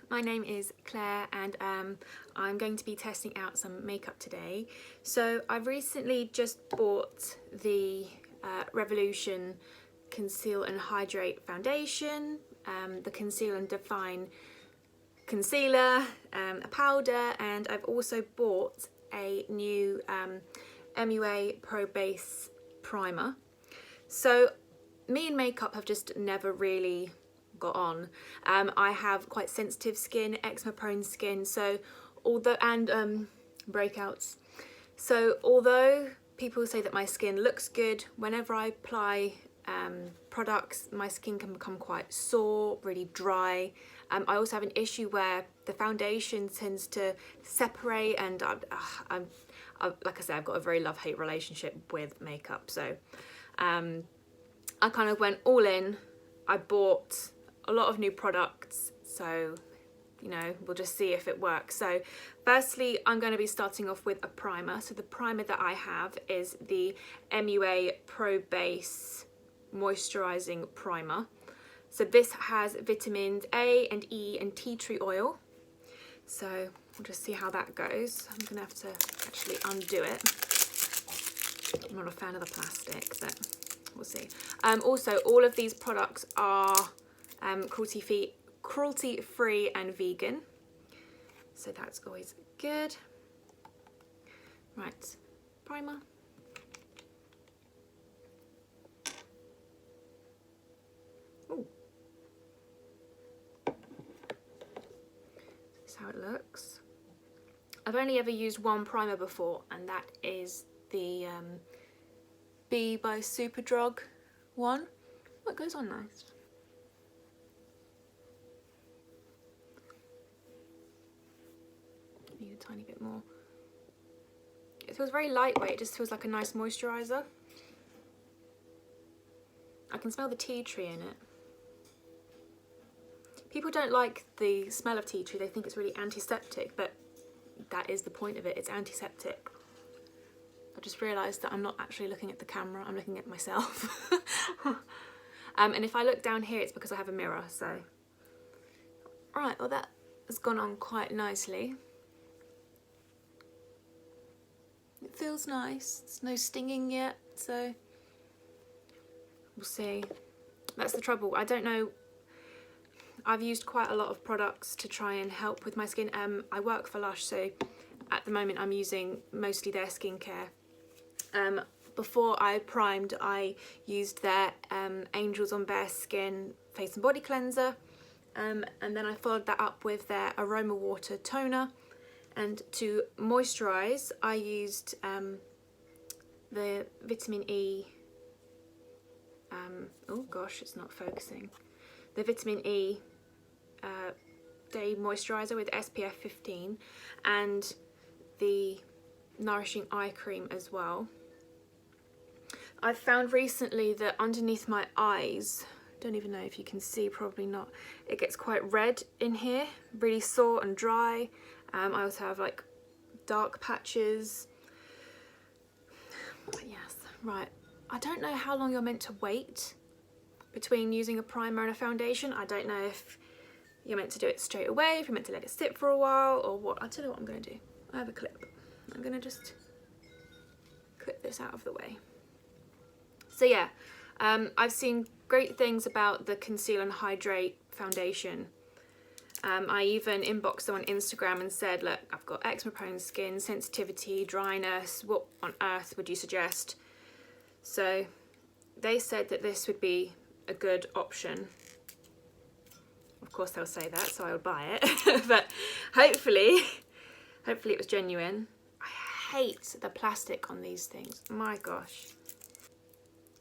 my name is Claire and I'm going to be testing out some makeup today. So I've recently just bought the Revolution Conceal and Hydrate Foundation, the Conceal and Define Concealer, a powder, and I've also bought a new MUA Pro Base Primer. So me and makeup have just never really got on. I have quite sensitive skin, eczema prone skin, so although breakouts. So although people say that my skin looks good, whenever I apply products, my skin can become quite sore, really dry. I also have an issue where the foundation tends to separate, and like I said, I've got a very love-hate relationship with makeup. So I kind of went all in. I bought a lot of new products, so you know, we'll just see if it works. So firstly, I'm going to be starting off with a primer. So the primer that I have is the MUA Pro Base Moisturizing Primer. So this has vitamins A and E and tea tree oil. So we'll just see how that goes. I'm going to have to actually undo it. I'm not a fan of the plastic, but we'll see. Also, all of these products are cruelty-free and vegan, so that's always good. Right, primer. Ooh. This is how it looks. I've only ever used one primer before, and that is the B by Superdrug one. Oh, it goes on nice. Need a tiny bit more. It feels very lightweight, it just feels like a nice moisturiser. I can smell the tea tree in it. People don't like the smell of tea tree, they think it's really antiseptic, but that is the point of it, it's antiseptic. I just realised that I'm not actually looking at the camera, I'm looking at myself. And if I look down here, it's because I have a mirror, so. Right, well that has gone on quite nicely. It feels nice, it's no stinging yet, so we'll see. That's the trouble, I don't know. I've used quite a lot of products to try and help with my skin. I work for Lush, so at the moment I'm using mostly their skincare. Before I primed, I used their Angels on Bare Skin Face and Body Cleanser, and then I followed that up with their Aroma Water Toner. And to moisturise, I used the Vitamin E, oh gosh, it's not focusing, the Vitamin E Day Moisturiser with SPF 15 and the Nourishing Eye Cream as well. I've found recently that underneath my eyes, don't even know if you can see, probably not, it gets quite red in here, really sore and dry. I also have like dark patches. But yes, right. I don't know how long you're meant to wait between using a primer and a foundation. I don't know if you're meant to do it straight away, if you're meant to let it sit for a while or what. I'll tell you what I'm going to do. I have a clip. I'm going to just clip this out of the way. So yeah, I've seen great things about the Conceal and Hydrate Foundation. I even inboxed them on Instagram and said, look, I've got eczema prone skin, sensitivity, dryness, what on earth would you suggest? So they said that this would be a good option. Of course they'll say that, so I would buy it. But hopefully it was genuine. I hate the plastic on these things, my gosh.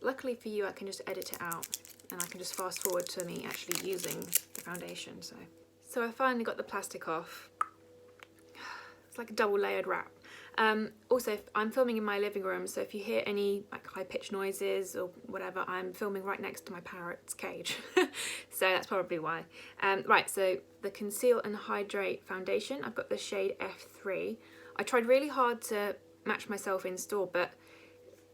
Luckily for you, I can just edit it out and I can just fast forward to me actually using the foundation. So I finally got the plastic off. It's like a double layered wrap. Also, I'm filming in my living room, so if you hear any like high-pitched noises or whatever, I'm filming right next to my parrot's cage. So that's probably why. Right, so the Conceal and Hydrate Foundation, I've got the shade F3. I tried really hard to match myself in store, but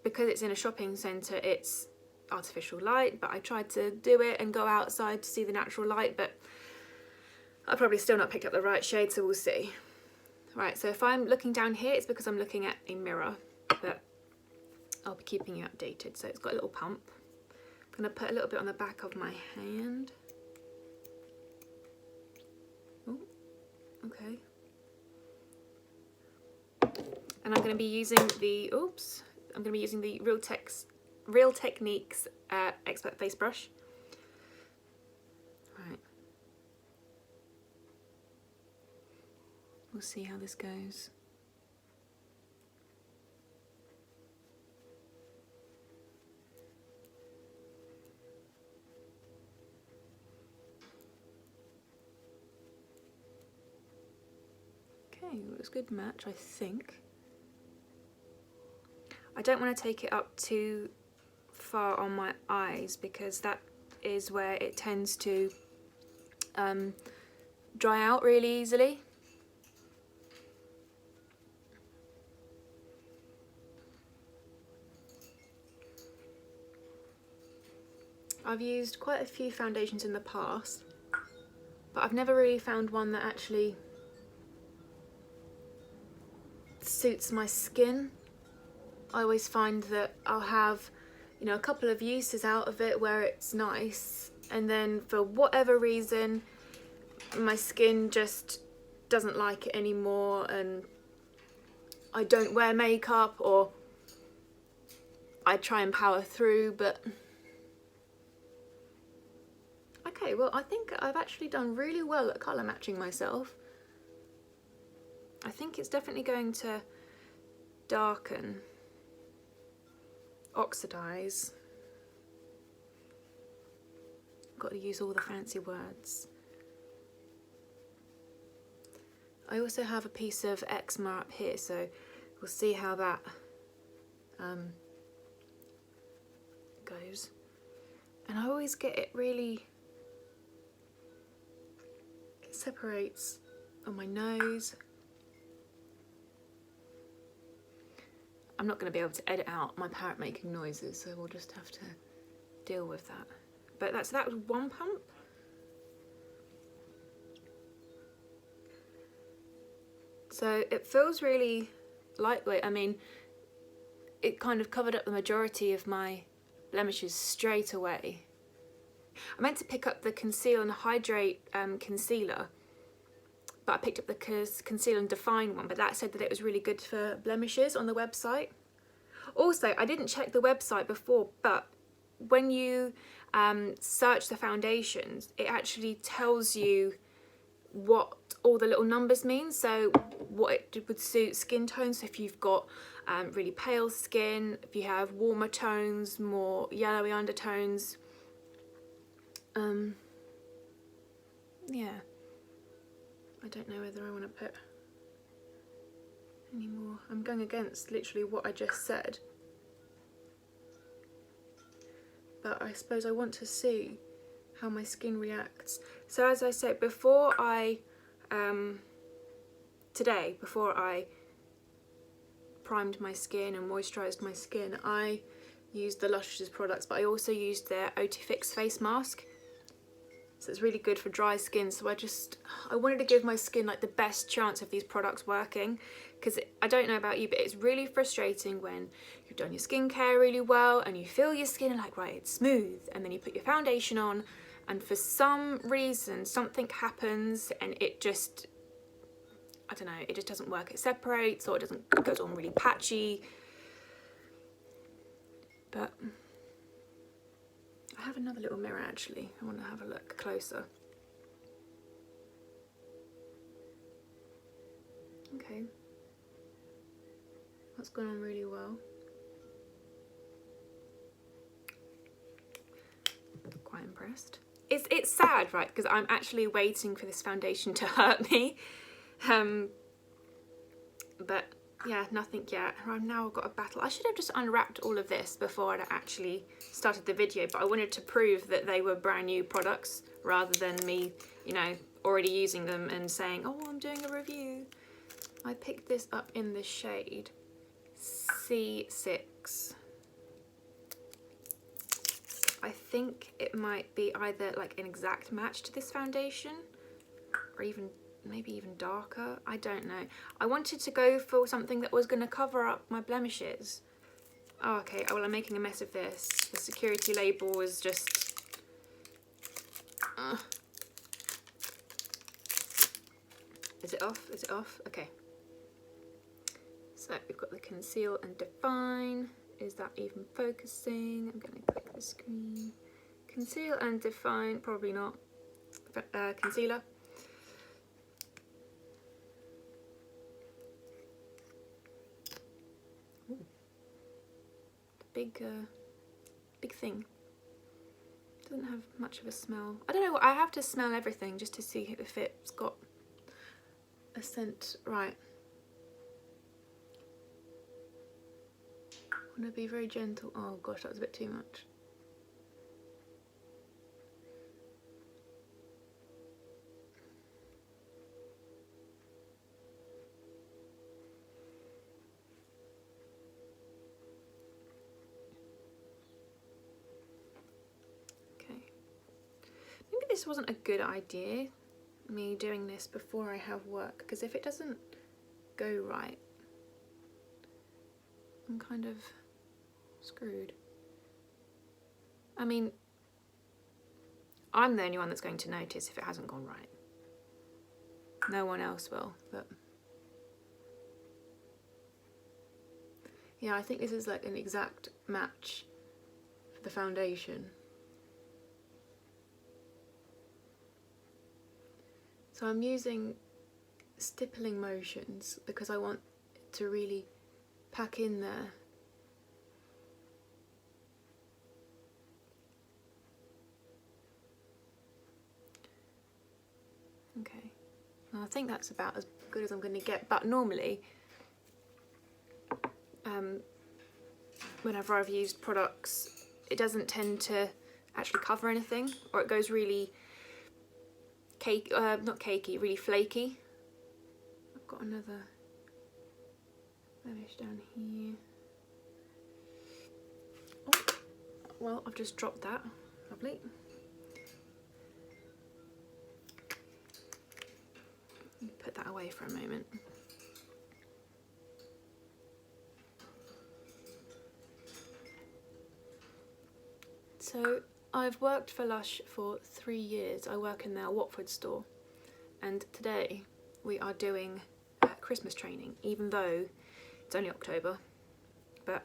because it's in a shopping centre, it's artificial light, but I tried to do it and go outside to see the natural light, but I've probably still not picked up the right shade, so we'll see. Right, so if I'm looking down here, it's because I'm looking at a mirror, but I'll be keeping you updated. So it's got a little pump. I'm going to put a little bit on the back of my hand. Oh, okay. And I'm going to be using the, Real Techniques Expert Face Brush. Right. We'll see how this goes. Okay, looks good match, I think. I don't want to take it up too far on my eyes because that is where it tends to dry out really easily. I've used quite a few foundations in the past, but I've never really found one that actually suits my skin. I always find that I'll have, you know, a couple of uses out of it where it's nice, and then for whatever reason my skin just doesn't like it anymore and I don't wear makeup, or I try and power through. But okay, well, I think I've actually done really well at colour matching myself. I think it's definitely going to darken, oxidize. Got to use all the fancy words. I also have a piece of eczema up here, so we'll see how that goes. And I always get it really, it separates on my nose. I'm not going to be able to edit out my parrot making noises, so we'll just have to deal with that. But that was one pump. So it feels really lightweight. I mean, it kind of covered up the majority of my blemishes straight away. I meant to pick up the Conceal and Hydrate concealer, but I picked up the Conceal and Define one, but that said that it was really good for blemishes on the website. Also, I didn't check the website before, but when you search the foundations, it actually tells you what all the little numbers mean, so what it would suit skin tones. So if you've got really pale skin, if you have warmer tones, more yellowy undertones, yeah. I don't know whether I want to put any more. I'm going against literally what I just said. But I suppose I want to see how my skin reacts. So as I said, before I primed my skin and moisturised my skin, I used the Luscious products, but I also used their Otifix face mask. So it's really good for dry skin. So I wanted to give my skin like the best chance of these products working, because I don't know about you, but it's really frustrating when you've done your skincare really well and you feel your skin and like, right, it's smooth, and then you put your foundation on and for some reason something happens and it just, I don't know, it just doesn't work. It separates, or it goes on really patchy. But I have another little mirror actually. I want to have a look closer. Okay. That's gone on really well. Quite impressed. It's sad, right? Because I'm actually waiting for this foundation to hurt me. But yeah, nothing yet. I've now got a battle. I should have just unwrapped all of this before I actually started the video, but I wanted to prove that they were brand new products rather than me, you know, already using them and saying, oh, I'm doing a review. I picked this up in the shade C6. I think it might be either like an exact match to this foundation, or even maybe even darker. I don't know. I wanted to go for something that was going to cover up my blemishes. Oh, okay, well, I'm making a mess of this. The security label was just... Is it off? Is it off? Okay. So we've got the conceal and define. Is that even focusing? I'm going to click the screen. Conceal and define, probably not. Concealer. Ooh. Big thing. Doesn't have much of a smell. I don't know, I have to smell everything just to see if it's got a scent right. I want to be very gentle. Oh gosh, that was a bit too much. This wasn't a good idea, me doing this before I have work, because if it doesn't go right, I'm kind of screwed. I mean, I'm the only one that's going to notice if it hasn't gone right. No one else will, but yeah, I think this is like an exact match for the foundation. So I'm using stippling motions because I want it to really pack in there. Okay, well, I think that's about as good as I'm going to get, but normally whenever I've used products, it doesn't tend to actually cover anything, or it goes really not cakey, really flaky. I've got another blemish down here. Oh, well, I've just dropped that. Lovely. Put that away for a moment. So I've worked for Lush for 3 years. I work in their Watford store, and today we are doing Christmas training, even though it's only October. But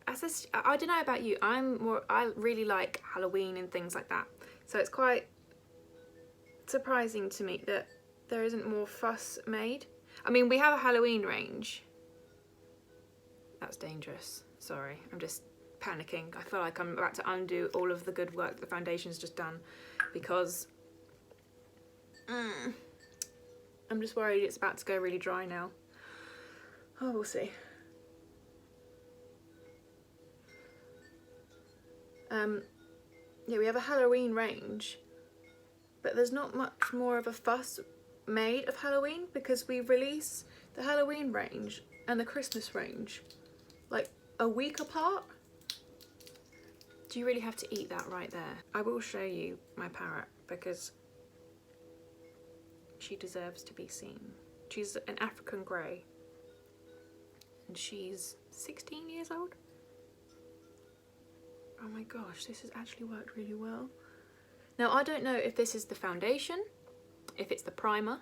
I don't know about you, I really like Halloween and things like that, so it's quite surprising to me that there isn't more fuss made. I mean, we have a Halloween range. That's dangerous, sorry, I'm just panicking. I feel like I'm about to undo all of the good work the foundation's just done, because I'm just worried it's about to go really dry now. Oh, we'll see. Yeah, we have a Halloween range, but there's not much more of a fuss made of Halloween because we release the Halloween range and the Christmas range like a week apart. Do you really have to eat that right there? I will show you my parrot because she deserves to be seen. She's an African grey and she's 16 years old. Oh my gosh, this has actually worked really well. Now, I don't know if this is the foundation, if it's the primer.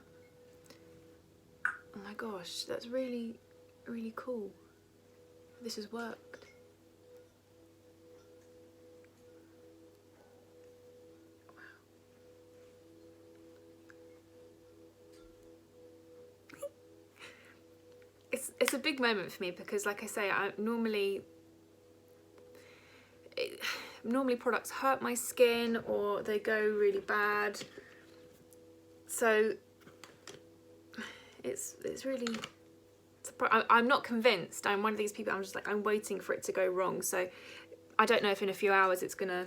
Oh my gosh, that's really, really cool. This has worked. Wow. It's a big moment for me because, like I say, normally products hurt my skin or they go really bad, so it's really, I'm not convinced. I'm one of these people, I'm just like, I'm waiting for it to go wrong, so I don't know if in a few hours it's gonna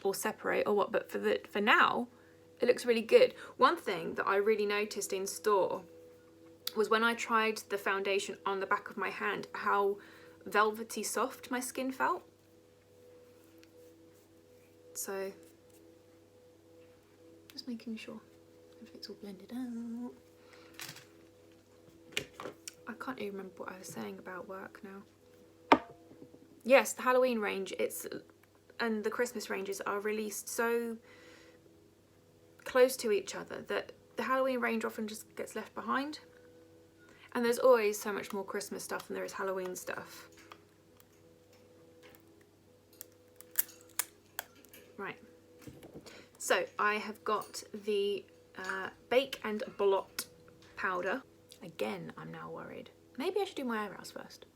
all separate or what, but for now it looks really good. One thing that I really noticed in store was when I tried the foundation on the back of my hand, how velvety soft my skin felt. So just just making sure if it's all blended out. I can't even remember what I was saying about work now. Yes, the Halloween range, and the Christmas ranges are released so close to each other that the Halloween range often just gets left behind. And there's always so much more Christmas stuff than there is Halloween stuff. Right, so I have got the Bake and Blot powder. Again, I'm now worried. Maybe I should do my eyebrows first.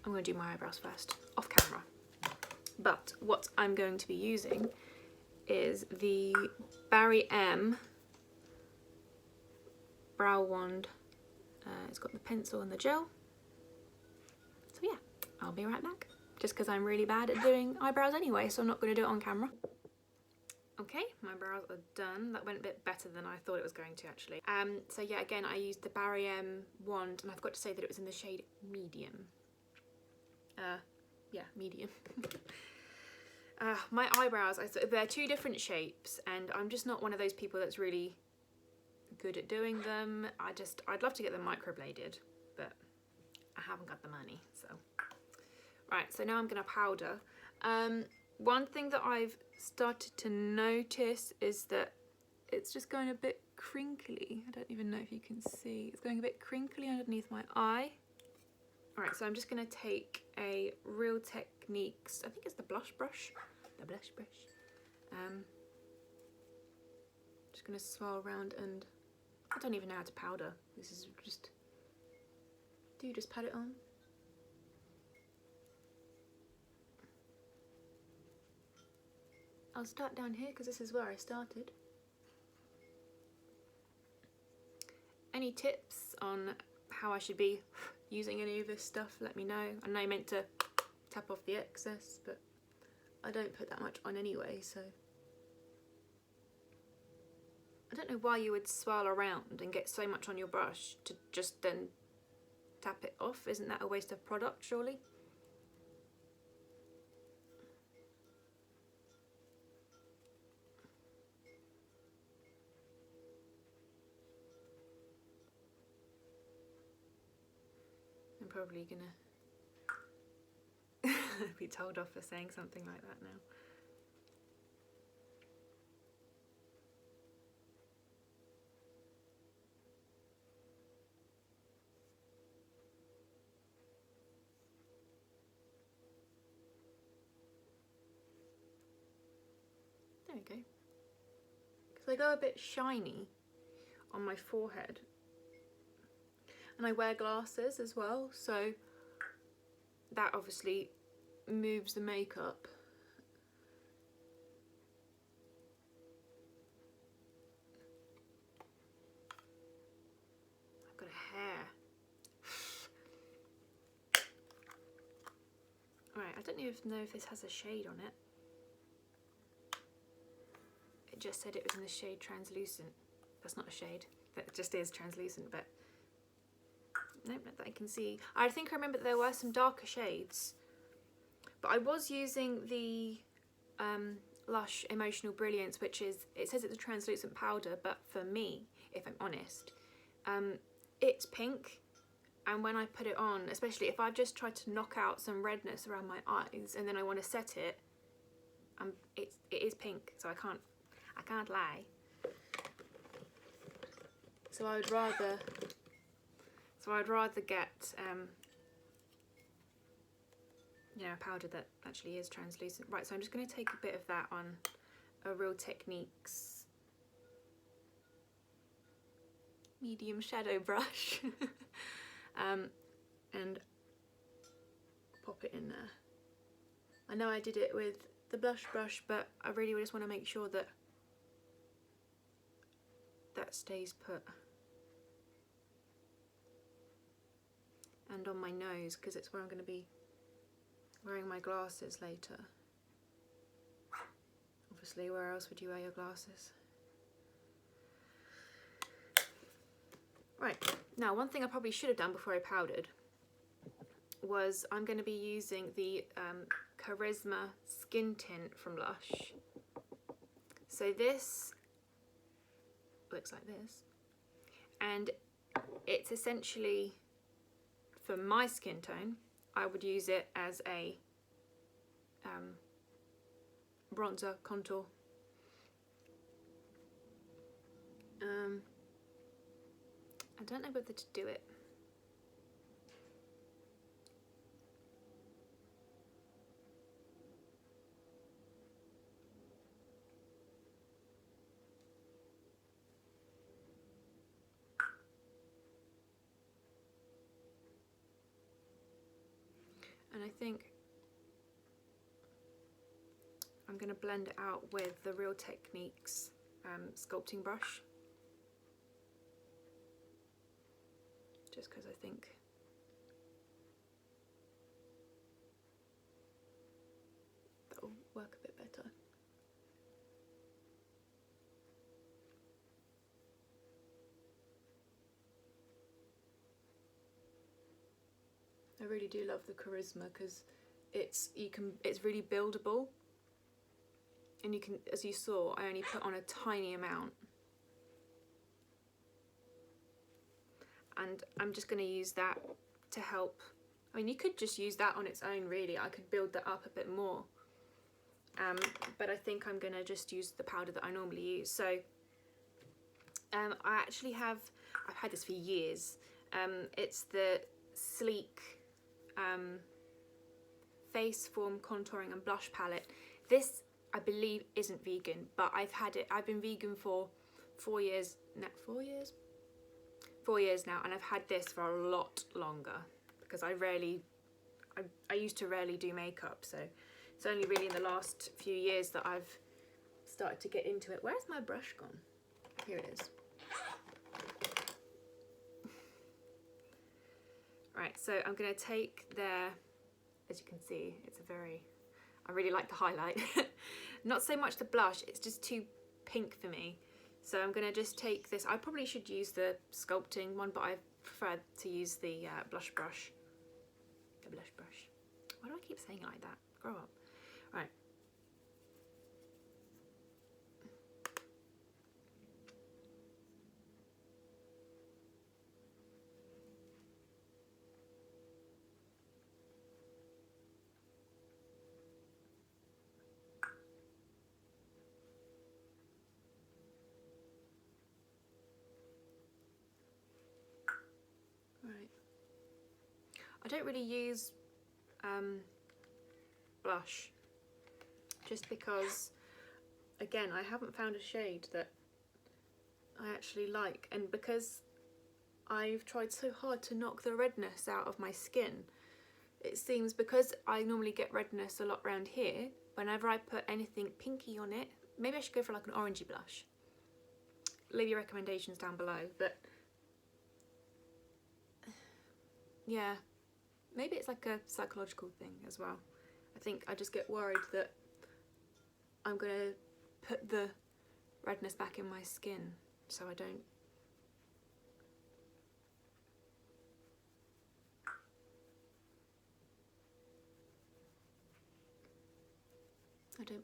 I'm going to do my eyebrows first, off camera. But what I'm going to be using is the Barry M brow wand. It's got the pencil and the gel. So yeah, I'll be right back. Just because I'm really bad at doing eyebrows anyway, so I'm not going to do it on camera. Okay, my brows are done. That went a bit better than I thought it was going to actually. So yeah, again, I used the Barry M wand, and I forgot to say that it was in the shade medium. Yeah, medium. My eyebrows, they're two different shapes, and I'm just not one of those people that's really good at doing them. I'd love to get them microbladed, but I haven't got the money, so. Right, so now I'm gonna powder. One thing that I've started to notice is that it's just going a bit crinkly. I don't even know if you can see. It's going a bit crinkly underneath my eye. All right, so I'm just gonna take a Real Techniques, I think it's the blush brush. Just gonna swirl around, and I don't even know how to powder. This is just, do you just pat it on? I'll start down here because this is where I started. Any tips on how I should be using any of this stuff, let me know. I know I meant to tap off the excess, but I don't put that much on anyway, so. I don't know why you would swirl around and get so much on your brush to just then tap it off. Isn't that a waste of product, surely? I'm probably gonna be told off for saying something like that now. There we go. Because I go a bit shiny on my forehead. And I wear glasses as well, so that obviously moves the makeup. I've got a hair. Alright, I don't even know if this has a shade on it. It just said it was in the shade translucent. That's not a shade, that just is translucent, but nope, not that I can see. I think I remember that there were some darker shades, but I was using the Lush Emotional Brilliance, which is, it says it's a translucent powder, but for me, if I'm honest, it's pink, and when I put it on, especially if I've just tried to knock out some redness around my eyes and then I want to set it, it is pink, so I can't lie. So I'd rather get you know, a powder that actually is translucent. Right, so I'm just going to take a bit of that on a Real Techniques medium shadow brush and pop it in there. I know I did it with the blush brush, but I really just want to make sure that that stays put. And on my nose, because it's where I'm going to be wearing my glasses later. Obviously, where else would you wear your glasses? Right, now one thing I probably should have done before I powdered was I'm going to be using the Charisma Skin Tint from Lush. So this looks like this, and it's essentially, for my skin tone, I would use it as a bronzer contour. I don't know whether to do it. And I think I'm going to blend it out with the Real Techniques sculpting brush. Just because I think that'll work a bit better. I really do love the Charisma because it's really buildable, and you can, as you saw, I only put on a tiny amount, and I'm just going to use that to help. I mean, you could just use that on its own really. I could build that up a bit more, but I think I'm going to just use the powder that I normally use. So I actually I've had this for years. It's the Sleek Face Form Contouring and Blush Palette. This, I believe, isn't vegan, but I've been vegan for 4 years now. 4 years now, and I've had this for a lot longer because I used to rarely do makeup, so it's only really in the last few years that I've started to get into it. Where's my brush gone? Here it is. Right, so I'm going to take their, as you can see, I really like the highlight. Not so much the blush, it's just too pink for me. So I'm going to just take this. I probably should use the sculpting one, but I prefer to use the blush brush. The blush brush. Why do I keep saying it like that? Grow up. Right. Right. I don't really use blush, just because, again, I haven't found a shade that I actually like, and because I've tried so hard to knock the redness out of my skin, it seems, because I normally get redness a lot around here, whenever I put anything pinky on it, maybe I should go for like an orangey blush. Leave your recommendations down below, but yeah, maybe it's like a psychological thing as well. I think I just get worried that I'm gonna put the redness back in my skin, so I don't.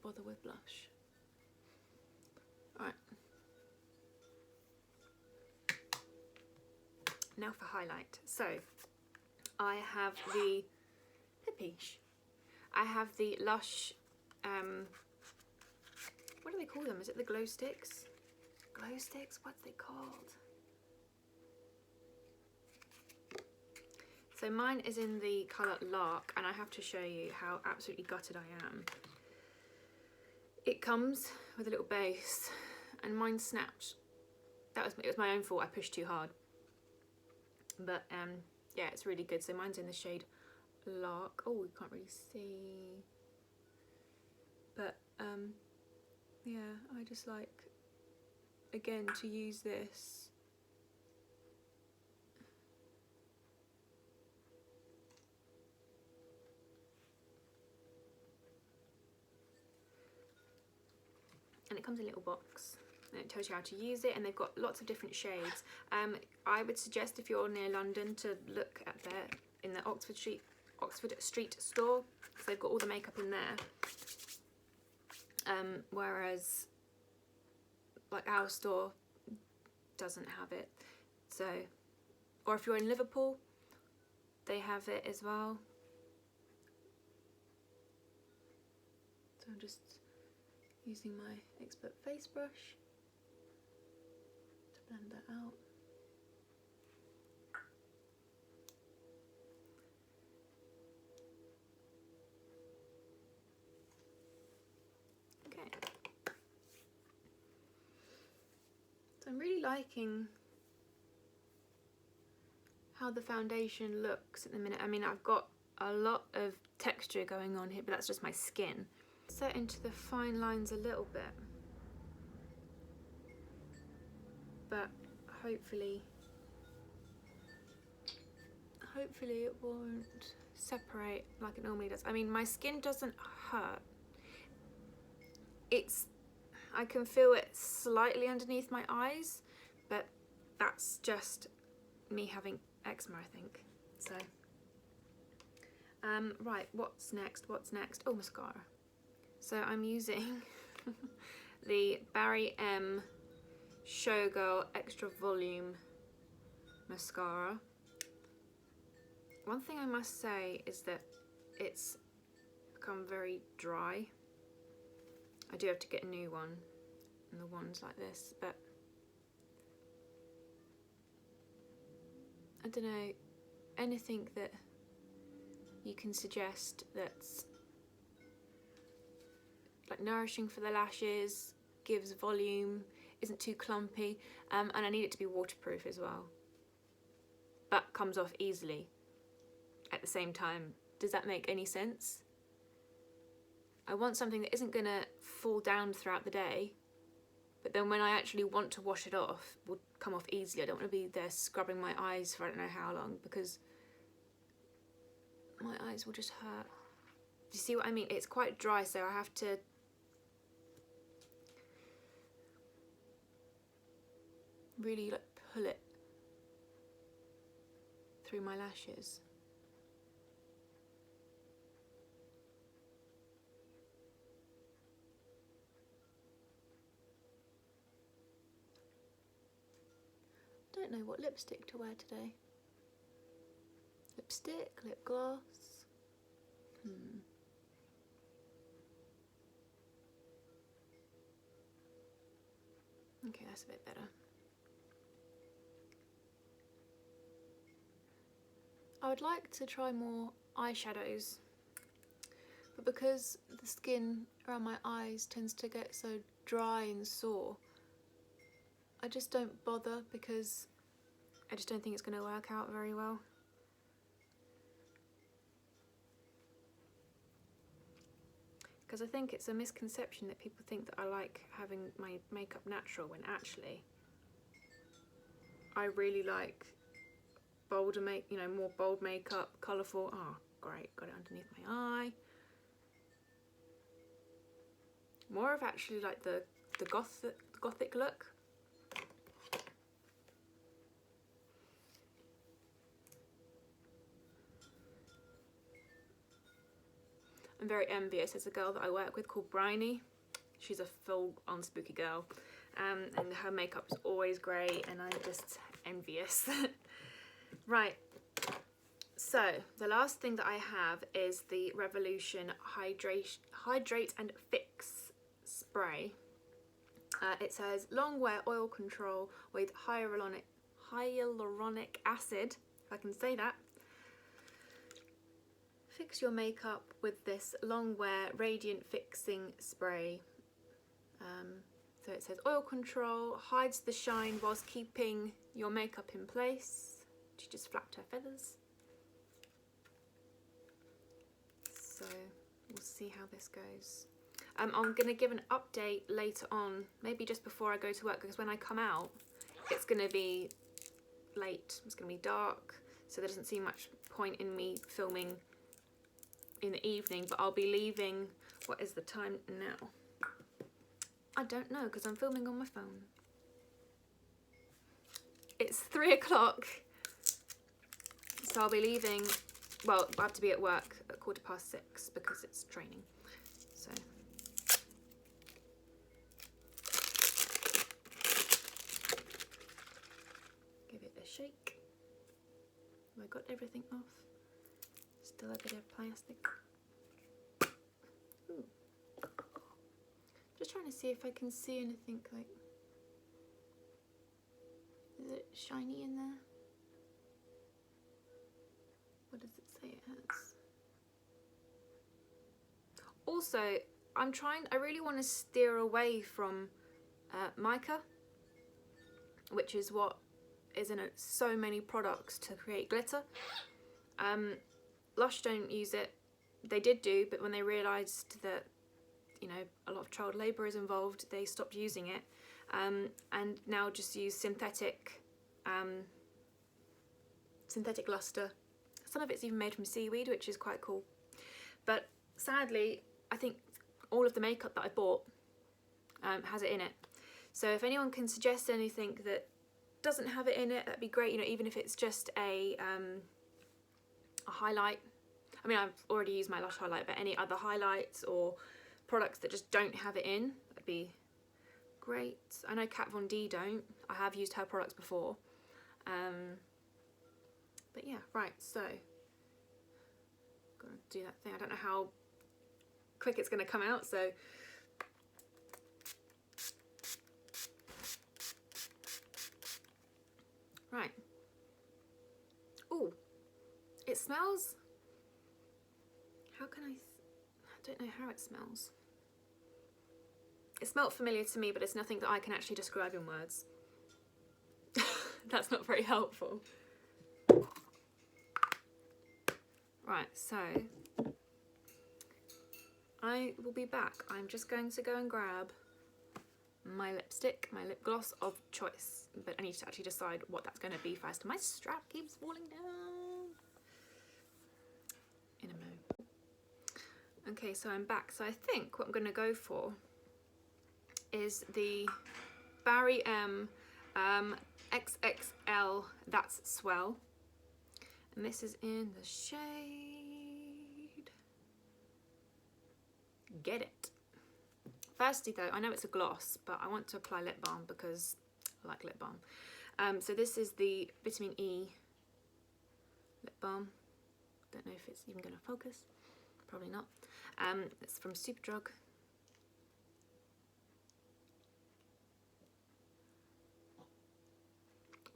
Bother with blush. Alright. Now for highlight. So I have the I have the Lush, what do they call them? Is it the glow sticks? Glow sticks? What's they called? So mine is in the colour Lark, and I have to show you how absolutely gutted I am. It comes with a little base, and mine snapped. It was my own fault, I pushed too hard. But yeah, it's really good. So mine's in the shade Lark. Oh, you can't really see. But yeah, I just like, again, to use this. And it comes in a little box, and it tells you how to use it, and they've got lots of different shades. I would suggest, if you're near London, to look at in the Oxford Street store, because they've got all the makeup in there. Whereas like our store doesn't have it. So, or if you're in Liverpool, they have it as well. So I'm just using my expert face brush to blend that out. Okay. So I'm really liking how the foundation looks at the minute. I mean, I've got a lot of texture going on here, but that's just my skin. Set into the fine lines a little bit, but hopefully it won't separate like it normally does. I mean, my skin doesn't hurt. I can feel it slightly underneath my eyes, but that's just me having eczema, I think. So, right, what's next? Oh, mascara. So I'm using the Barry M Showgirl Extra Volume mascara. One thing I must say is that it's become very dry. I do have to get a new one, and the ones like this, but I don't know, anything that you can suggest that's like nourishing for the lashes, gives volume, isn't too clumpy, and I need it to be waterproof as well, but comes off easily at the same time. Does that make any sense? I want something that isn't gonna fall down throughout the day, but then when I actually want to wash it off, will come off easily. I don't want to be there scrubbing my eyes for I don't know how long, because my eyes will just hurt. Do you see what I mean? It's quite dry, so I have to really like pull it through my lashes. Don't know what lipstick to wear today. Lipstick, lip gloss. Okay, that's a bit better. I would like to try more eyeshadows, but because the skin around my eyes tends to get so dry and sore, I just don't bother, because I just don't think it's going to work out very well. Because I think it's a misconception that people think that I like having my makeup natural, when actually I really like bolder more bold makeup, colourful. Oh, great, got it underneath my eye. More of actually like the gothic look. I'm very envious. There's a girl that I work with called Bryony. She's a full-on spooky girl, and her makeup's always great, and I'm just envious. Right, so the last thing that I have is the Revolution Hydrate and Fix Spray. It says long wear oil control with hyaluronic acid, if I can say that. Fix your makeup with this long wear radiant fixing spray. So it says oil control, hides the shine whilst keeping your makeup in place. She just flapped her feathers. So we'll see how this goes. I'm going to give an update later on, maybe just before I go to work, because when I come out, it's going to be late, it's going to be dark, so there doesn't seem much point in me filming in the evening, but I'll be leaving. What is the time now? I don't know, because I'm filming on my phone. It's 3 o'clock, so I'll be leaving. Well, I have to be at work at 6:15 because it's training. So shake. Have I got everything off? Still a bit of plastic. Ooh. Just trying to see if I can see anything like... Is it shiny in there? What does it say it has? Also, I really want to steer away from mica, which is what is in so many products to create glitter. Lush don't use it. They did do, but when they realised that, you know, a lot of child labour is involved, they stopped using it, and now just use synthetic luster. Some of it's even made from seaweed, which is quite cool. But sadly, I think all of the makeup that I bought has it in it. So if anyone can suggest anything that doesn't have it in it, that'd be great. You know, even if it's just a highlight. I mean, I've already used my Lush highlight, but any other highlights or products that just don't have it in, that'd be great. I know Kat Von D don't. I have used her products before. But yeah, right, so gotta do that thing. I don't know how quick it's gonna come out, so right. Oh, it smells. How can I don't know how it smells. It smelled familiar to me, but it's nothing that I can actually describe in words. That's not very helpful. Right, so I will be back. I'm just going to go and grab my lipstick, my lip gloss of choice, but I need to actually decide what that's going to be first. My strap keeps falling down. In a moment. Okay, so I'm back. So I think what I'm going to go for is the Barry M XXL That's Swell. And this is in the shade Get It. Firstly though, I know it's a gloss, but I want to apply lip balm because I like lip balm. So this is the Vitamin E lip balm. Don't know if it's even going to focus. Probably not. It's from Superdrug.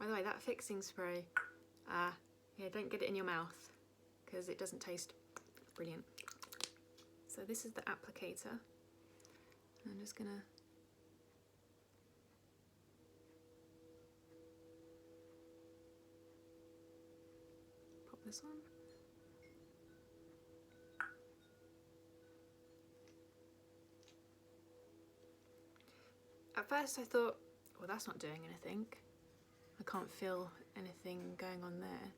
By the way, that fixing spray, yeah, don't get it in your mouth because it doesn't taste brilliant. So this is the applicator. I'm just gonna pop this on. At first I thought, well, that's not doing anything. I can't feel anything going on there.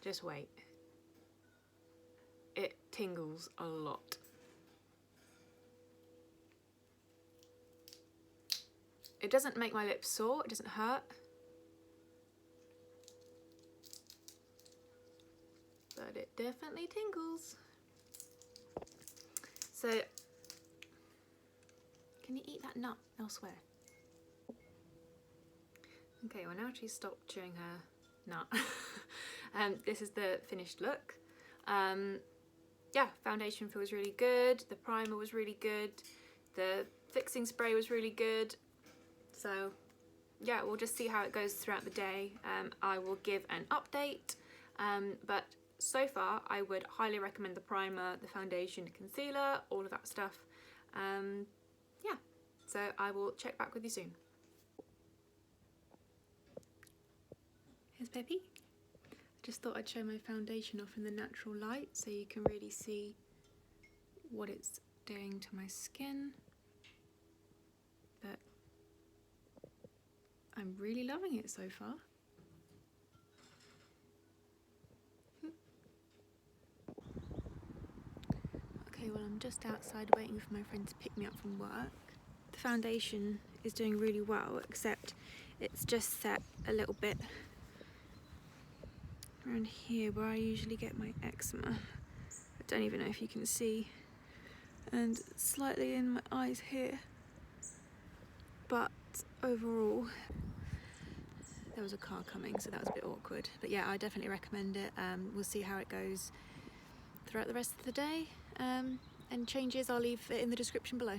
Just wait. It tingles a lot. It doesn't make my lips sore, it doesn't hurt. But it definitely tingles. So, can you eat that nut elsewhere? Okay, well now she's stopped chewing her nut. This is the finished look. Yeah, foundation feels really good. The primer was really good. The fixing spray was really good. So yeah, we'll just see how it goes throughout the day. I will give an update, but so far I would highly recommend the primer, the foundation, concealer, all of that stuff. Yeah, so I will check back with you soon. Here's Peppy. I just thought I'd show my foundation off in the natural light so you can really see what it's doing to my skin. But I'm really loving it so far. Okay, well I'm just outside waiting for my friend to pick me up from work. The foundation is doing really well, except it's just set a little bit around here where I usually get my eczema. I don't even know if you can see. And slightly in my eyes here. But overall, There was a car coming, so that was a bit awkward. But yeah, I definitely recommend it. We'll see how it goes throughout the rest of the day. And changes I'll leave in the description below.